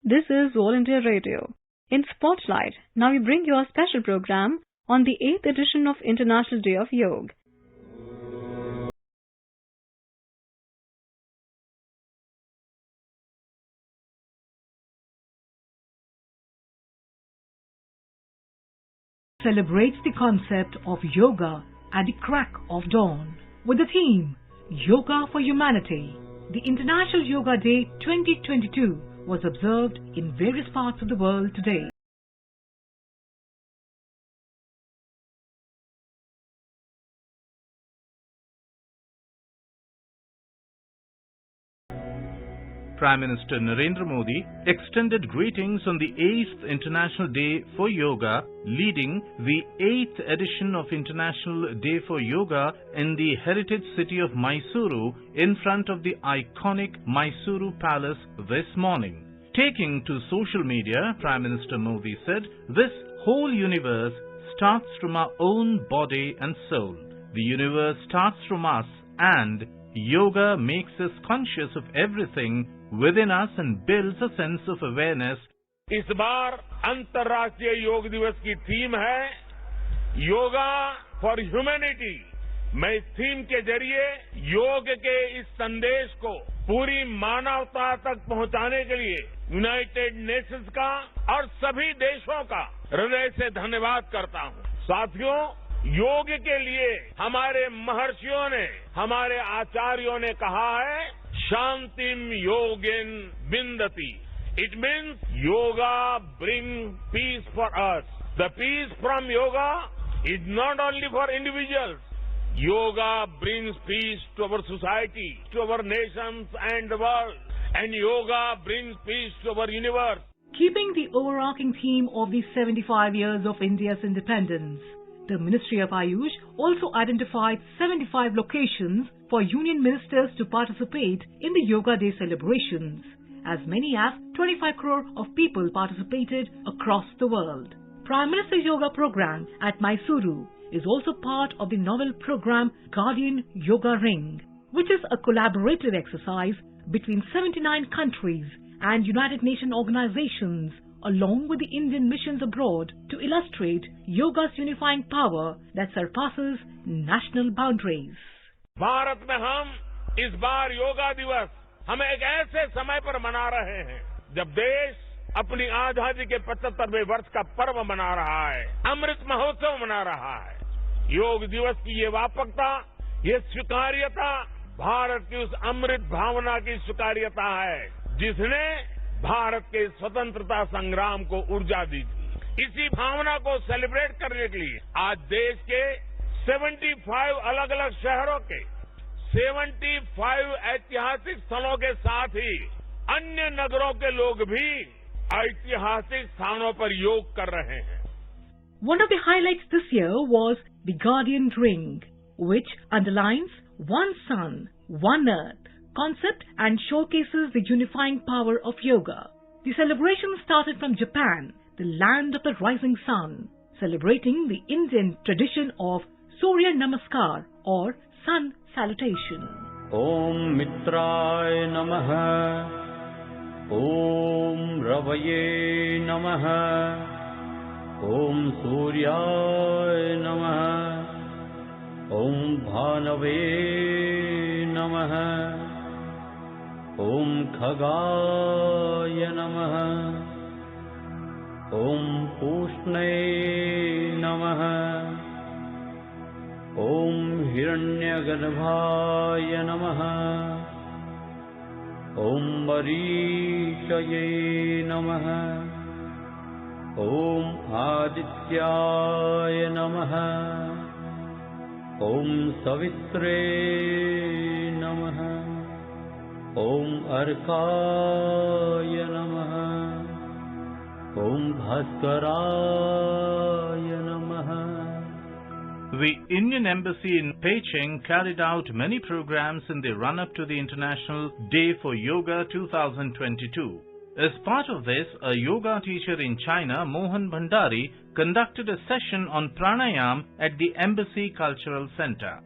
This is All India Radio. In Spotlight, now we bring you a special program on the 8th edition of International Day of Yoga. Celebrates the concept of yoga at the crack of dawn with the theme Yoga for Humanity. The International Yoga Day 2022 was observed in various parts of the world today. Prime Minister Narendra Modi extended greetings on the 8th International Day for Yoga, leading the 8th edition of International Day for Yoga in the heritage city of Mysuru in front of the iconic Mysuru Palace this morning. Taking to social media, Prime Minister Modi said, "This whole universe starts from our own body and soul. The universe starts from us, and yoga makes us conscious of everything within us and builds a sense of awareness." इस बार अंतर्राष्ट्रीय योग दिवस की theme है yoga for humanity. मैं इस theme के जरिए योग के इस संदेश को पूरी मानवता तक पहुंचाने के लिए यूनाइटेड नेशंस का और सभी देशों का हृदय से धन्यवाद करता हूं। साथियों, योग के लिए हमारे महर्षियों ने, हमारे आचार्यों ने कहा है, शांतिम योगिन विंदति। It means yoga bring peace for us. The peace from yoga is not only for individuals. Yoga brings peace to our society, to our nations and the world. And yoga brings peace to our universe. Keeping the overarching theme of the 75 years of India's independence, the Ministry of Ayush also identified 75 locations for Union Ministers to participate in the Yoga Day celebrations. As many as 25 crore of people participated across the world. Prime Minister's Yoga program at Mysuru is also part of the novel program Guardian Yoga Ring, which is a collaborative exercise between 79 countries and United Nations organizations along with the Indian missions abroad to illustrate yoga's unifying power that surpasses national boundaries. Bharat में हम इस बार योगा दिवस हम एक ऐसे समय पर मना रहे हैं जब देश अपनी आजादी के 75वें वर्ष का पर्व मना रहा है, अमृत महोत्सव मना रहा है। योग दिवस की ये व्यापकता, ये स्वीकार्यता भारत की उस अमृत भावना की स्वीकार्यता है जिसने भारत के स्वतंत्रता संग्राम को ऊर्जा दी थी। इसी भावना को सेलिब्रेट करने के लिए आज देश के 75 अलग अलग शहरों के 75 ऐतिहासिक स्थलों के साथ ही अन्य नगरों के लोग भी ऐतिहासिक स्थानों पर योग कर रहे हैं। One of the highlights this year was the Guardian Ring, which underlines one sun, one earth concept and showcases the unifying power of yoga. The celebration started from Japan, the land of the rising sun, celebrating the Indian tradition of Surya Namaskar or sun salutation. Om Mitraय Namah, Om Ravaye Namah, Om Suryay Namah, Om Bhanave Namah, Om Khagaya Namah, Om Pushne Namah, Om Hiranyagarbhaya Namah, Om Marishaye Namah, Om Adityaya Namah, Om Savitre Namah, Om Arkaya Namah, Om Bhaskaraya Namah. The Indian Embassy in Beijing carried out many programs in the run-up to the International Day for Yoga 2022. As part of this, a yoga teacher in China, Mohan Bhandari, conducted a session on pranayam at the Embassy Cultural Center.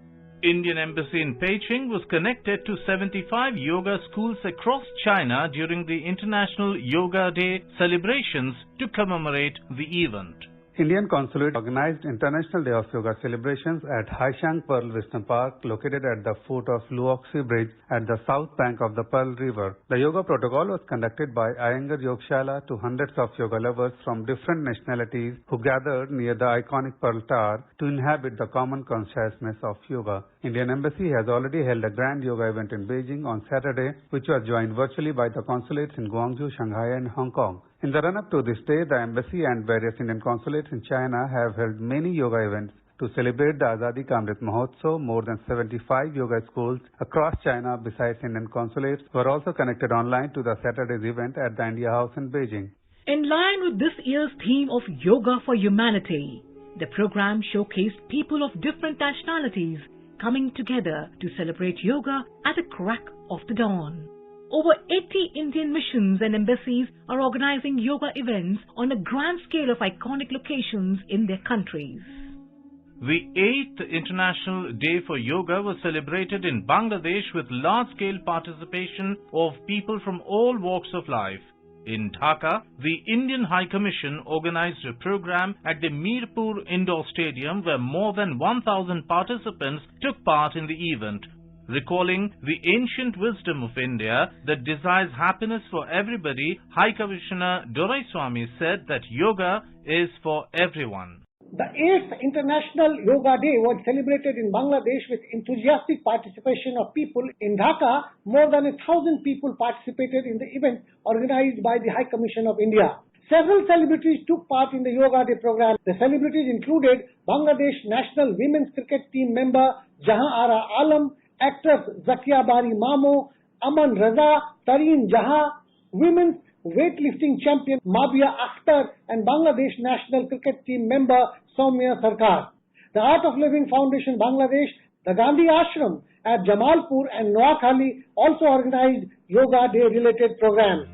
Indian Embassy in Beijing was connected to 75 yoga schools across China during the International Yoga Day celebrations to commemorate the event. Indian Consulate organized International Day of Yoga celebrations at Haishang Pearl Wisdom Park, located at the foot of Luoxi Bridge at the south bank of the Pearl River. The yoga protocol was conducted by Iyengar Yogshala to hundreds of yoga lovers from different nationalities who gathered near the iconic Pearl Tower to inhabit the common consciousness of yoga. Indian Embassy has already held a grand yoga event in Beijing on Saturday, which was joined virtually by the consulates in Guangzhou, Shanghai and Hong Kong. In the run-up to this day, the embassy and various Indian consulates in China have held many yoga events. To celebrate the Azadi Ka Amrit Mahotsav, more than 75 yoga schools across China besides Indian consulates were also connected online to the Saturday's event at the India House in Beijing. In line with this year's theme of Yoga for Humanity, the program showcased people of different nationalities coming together to celebrate yoga at the crack of the dawn. Over 80 Indian missions and embassies are organizing yoga events on a grand scale of iconic locations in their countries. The 8th International Day for Yoga was celebrated in Bangladesh with large-scale participation of people from all walks of life. In Dhaka, the Indian High Commission organized a program at the Mirpur Indoor Stadium where more than 1,000 participants took part in the event. Recalling the ancient wisdom of India that desires happiness for everybody, High Commissioner Doraiswamy said that yoga is for everyone. The 8th International Yoga Day was celebrated in Bangladesh with enthusiastic participation of people. In Dhaka, more than 1,000 people participated in the event organized by the High Commission of India. Several celebrities took part in the Yoga Day program. The celebrities included Bangladesh national women's cricket team member Jahan Ara Alam, actress Zakia Bari Mamo, Aman Raza, Tareen Jahan, women's weightlifting champion Mabia Akhtar and Bangladesh national cricket team member Soumya Sarkar. The Art of Living Foundation Bangladesh, the Gandhi Ashram at Jamalpur and Noakhali also organized Yoga Day related programs.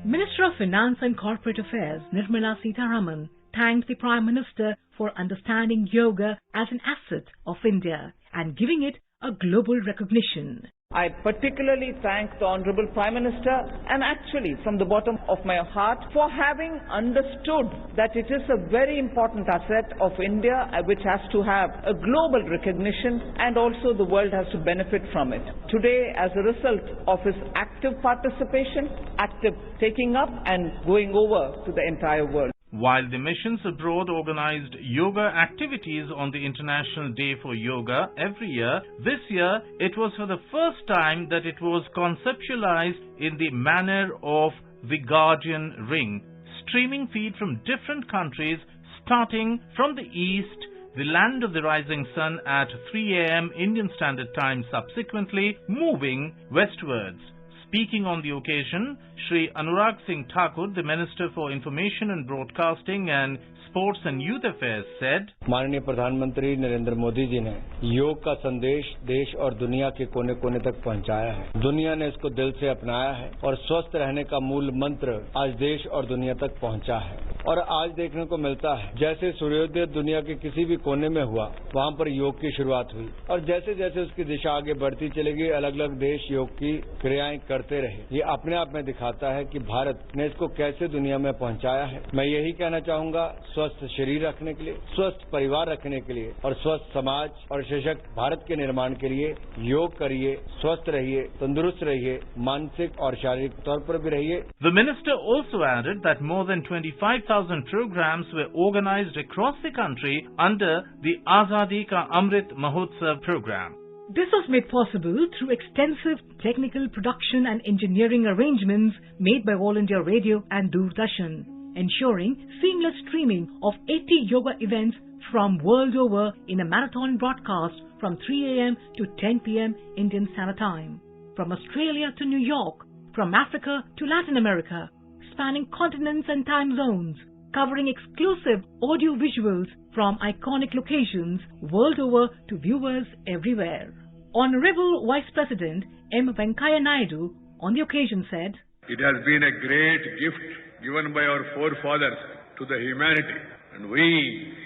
Minister of Finance and Corporate Affairs Nirmala Sitharaman thanked the Prime Minister for understanding yoga as an asset of India and giving it a global recognition. I particularly thank the Honorable Prime Minister and actually from the bottom of my heart for having understood that it is a very important asset of India which has to have a global recognition and also the world has to benefit from it. Today, as a result of his active participation, active taking up and going over to the entire world. While the missions abroad organized yoga activities on the International Day for Yoga every year, this year it was for the first time that it was conceptualized in the manner of the Guardian Ring, streaming feed from different countries starting from the east, the land of the rising sun at 3 a.m. Indian Standard Time, subsequently moving westwards. Speaking on the occasion, Shri Anurag Singh Thakur, the Minister for Information and Broadcasting and Sports and Youth Affairs, said, माननीय प्रधानमंत्री नरेंद्र मोदी जी ने योग का संदेश देश और दुनिया के कोने कोने तक पहुंचाया है। दुनिया ने इसको दिल से अपनाया है और स्वस्थ रहने का मूल मंत्र आज देश और दुनिया तक पहुंचा है। और आज देखने को मिलता है जैसे सूर्योदय दुनिया के किसी भी कोने में हुआ, वहां पर योग की शुरुआत हुई और जैसे जैसे उसकी दिशा आगे बढ़ती चलेगी, अलग अलग देश योग की क्रियाएं करते करते रहे। ये अपने आप में दिखाता है कि भारत ने इसको कैसे दुनिया में पहुंचाया है। मैं यही कहना चाहूंगा, स्वस्थ शरीर रखने के लिए, स्वस्थ परिवार रखने के लिए और स्वस्थ समाज और सशक्त भारत के निर्माण के लिए योग करिए, स्वस्थ रहिए, तंदुरुस्त रहिए, मानसिक और शारीरिक तौर पर भी रहिए। The minister also added that more than 25,000 programs were organized across the country under the Azadi Ka Amrit Mahotsav program. This was made possible through extensive technical production and engineering arrangements made by All India Radio and Doordarshan, ensuring seamless streaming of 80 yoga events from world over in a marathon broadcast from 3 a.m. to 10 p.m. Indian Standard Time. From Australia to New York, from Africa to Latin America, spanning continents and time zones, covering exclusive audio visuals from iconic locations world over to viewers everywhere. Honorable Vice President M. Venkaiah Naidu on the occasion said, "It has been a great gift given by our forefathers to the humanity, and we,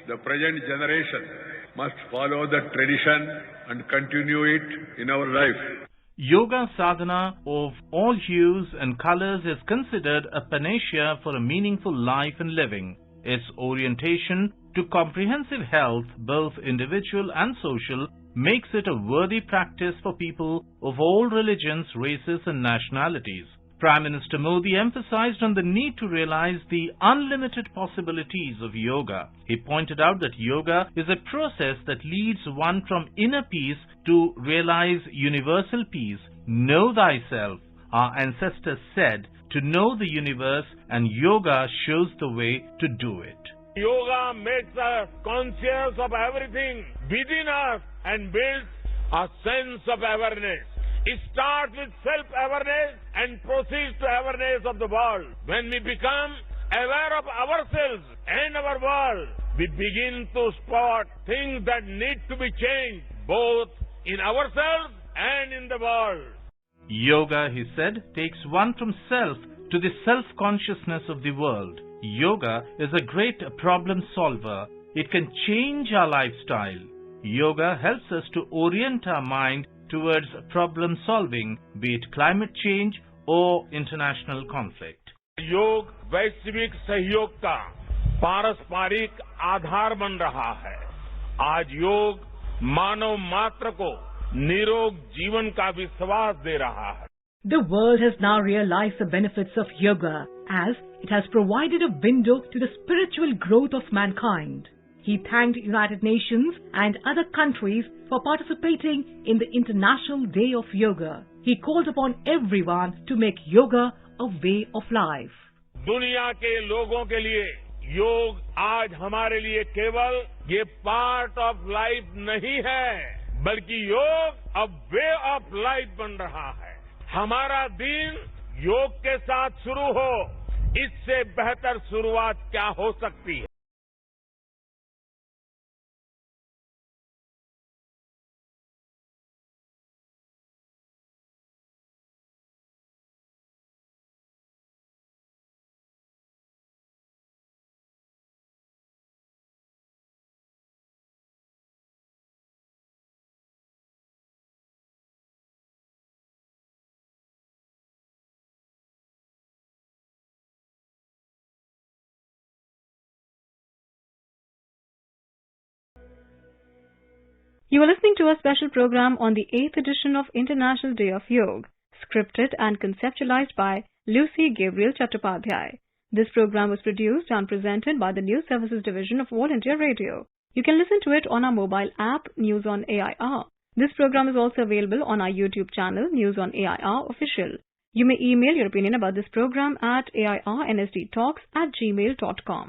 the present generation, must follow the tradition and continue it in our life." Yoga sadhana of all hues and colors is considered a panacea for a meaningful life and living. Its orientation to comprehensive health, both individual and social, makes it a worthy practice for people of all religions, races and nationalities. Prime Minister Modi emphasized on the need to realize the unlimited possibilities of yoga. He pointed out that yoga is a process that leads one from inner peace to realize universal peace. Know thyself, our ancestors said, to know the universe, and yoga shows the way to do it. Yoga makes us conscious of everything within us and builds a sense of awareness. It starts with self-awareness and proceeds to awareness of the world. When we become aware of ourselves and our world, we begin to spot things that need to be changed, both in ourselves and in the world. Yoga, he said, takes one from self to the self-consciousness of the world. Yoga is a great problem solver. It can change our lifestyle. Yoga helps us to orient our mind towards problem solving, be it climate change or international conflict. योग वैश्विक सहयोग का पारस्परिक आधार बन रहा है। आज योग मानव मात्र को निरोग जीवन का विश्वास दे रहा है। The world has now realized the benefits of yoga as it has provided a window to the spiritual growth of mankind. He thanked United Nations and other countries for participating in the International Day of Yoga. He called upon everyone to make yoga a way of life. दुनिया के लोगों के लिए योग आज हमारे लिए केवल ये पार्ट ऑफ लाइफ नहीं है, बल्कि योग अब वे ऑफ लाइफ बन रहा है। हमारा दिन योग के साथ शुरू हो, इससे बेहतर शुरुआत क्या हो सकती है। You are listening to a special program on the 8th edition of International Day of Yoga, scripted and conceptualized by Lucy Gabriel Chattopadhyay. This program was produced and presented by the News Services Division of All India Radio. You can listen to it on our mobile app, News on AIR. This program is also available on our YouTube channel, News on AIR Official. You may email your opinion about this program at airnsdtalks@gmail.com.